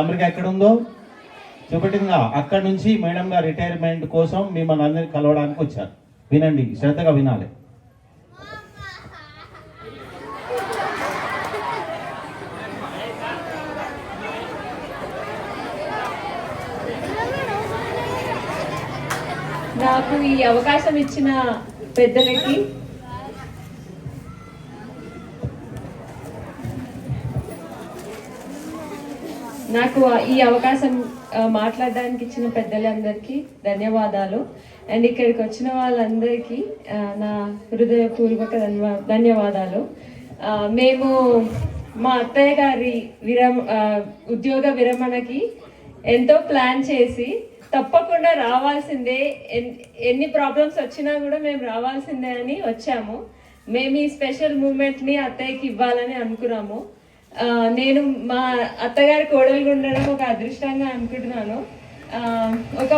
America ఎక్కడ ఉందో చూపెట్టిందిగా. అక్కడ నుంచి మేడం గారు రిటైర్మెంట్ కోసం మిమ్మల్ని అందరినీ కలవడానికి వచ్చారు. వినండి, శ్రద్ధగా వినాలి. నాకు ఈ అవకాశం ఇచ్చిన పెద్దలకి, నాకు ఈ అవకాశం మాట్లాడడానికి ఇచ్చిన పెద్దలందరికీ ధన్యవాదాలు. అండ్ ఇక్కడికి వచ్చిన వాళ్ళందరికీ నా హృదయపూర్వక ధన్యవాదాలు. మేము మా అత్తయ్య గారి ఉద్యోగ విరమణకి ఎంతో ప్లాన్ చేసి తప్పకుండా రావాల్సిందే, ఎన్ని ప్రాబ్లమ్స్ వచ్చినా కూడా మేము రావాల్సిందే అని వచ్చాము. మేము ఈ స్పెషల్ మూమెంట్ని అత్తయ్యకి ఇవ్వాలని అనుకున్నాము. నేను మా అత్తగారి కోడలుగా ఉండడం ఒక అదృష్టంగా అనుకుంటున్నాను. ఒక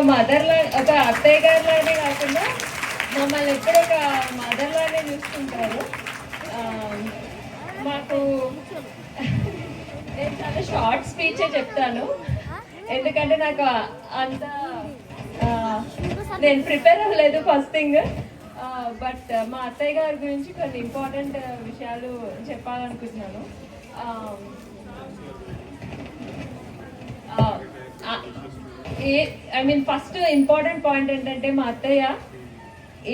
ఒక అత్తయ్య గారిలానే కాకుండా మమ్మల్ని ఎప్పుడు ఒక మదర్లానే చూసుకుంటారు. మాకు నేను చాలా షార్ట్ స్పీచే చెప్తాను, ఎందుకంటే నాకు అంత నేను ప్రిపేర్ అవ్వలేదు ఫస్ట్ థింగ్. బట్ మా అత్తయ్య గారి గురించి కొన్ని ఇంపార్టెంట్ విషయాలు చెప్పాలనుకుంటున్నాను. ఫస్ట్ ఇంపార్టెంట్ పాయింట్ ఏంటంటే మా అత్తయ్య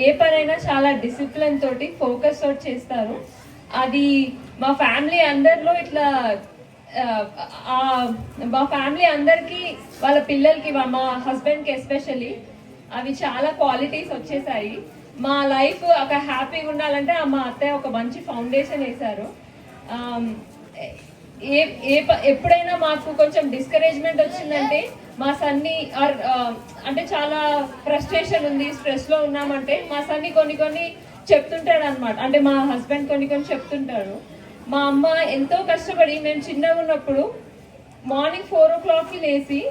ఏ పనైనా చాలా డిసిప్లిన్ తోటి ఫోకస్ తోటి చేస్తారు. అది మా ఫ్యామిలీ అందరిలో ఇట్లా మా ఫ్యామిలీ అందరికీ, వాళ్ళ పిల్లలకి, మా హస్బెండ్కి ఎస్పెషల్లీ అవి చాలా క్వాలిటీస్ వచ్చేసాయి. మా లైఫ్ ఒక హ్యాపీగా ఉండాలంటే మా అత్తయ్య ఒక మంచి ఫౌండేషన్ వేశారు. ఎప్పుడైనా మాకు కొంచెం డిస్కరేజ్మెంట్ వచ్చిందంటే, మా సన్ని అంటే చాలా ఫ్రస్ట్రేషన్ ఉంది, స్ట్రెస్లో ఉన్నామంటే మా సన్ని కొన్ని చెప్తుంటాడు అనమాట. అంటే మా హస్బెండ్ కొన్ని చెప్తుంటాడు. మా అమ్మ ఎంతో కష్టపడి, మేము చిన్నగా ఉన్నప్పుడు మార్నింగ్ 4 o'clockకి లేచి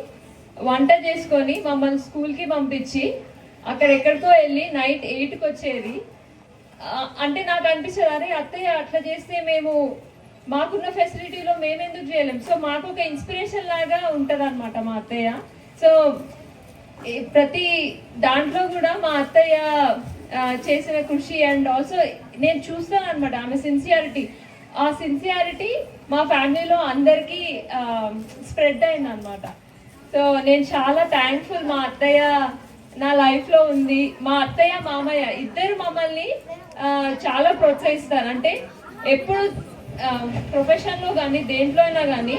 వంట చేసుకొని మమ్మల్ని స్కూల్కి పంపించి అక్కడెక్కడికో వెళ్ళి నైట్ 8కి వచ్చేది. అంటే నాకు అనిపించేది, అరే అత్తయ్య అట్లా చేస్తే మేము మాకున్న ఫెసిలిటీలో మేమెందుకు చేయలేం. సో మాకు ఒక ఇన్స్పిరేషన్ లాగా ఉంటుంది అనమాట మా అత్తయ్య. సో ప్రతి దాంట్లో కూడా మా అత్తయ్య చేసిన కృషి అండ్ ఆల్సో నేను చూస్తాను అనమాట ఆమె సిన్సియారిటీ. ఆ సిన్సియారిటీ మా ఫ్యామిలీలో అందరికీ స్ప్రెడ్ అయింది అనమాట. సో నేను చాలా థ్యాంక్ఫుల్, మా అత్తయ్య నా లైఫ్లో ఉంది. మా అత్తయ్య మామయ్య ఇద్దరు మమ్మల్ని చాలా ప్రోత్సహిస్తారు. అంటే ఎప్పుడు ప్రొఫెషన్లో కానీ దేంట్లో అయినా కానీ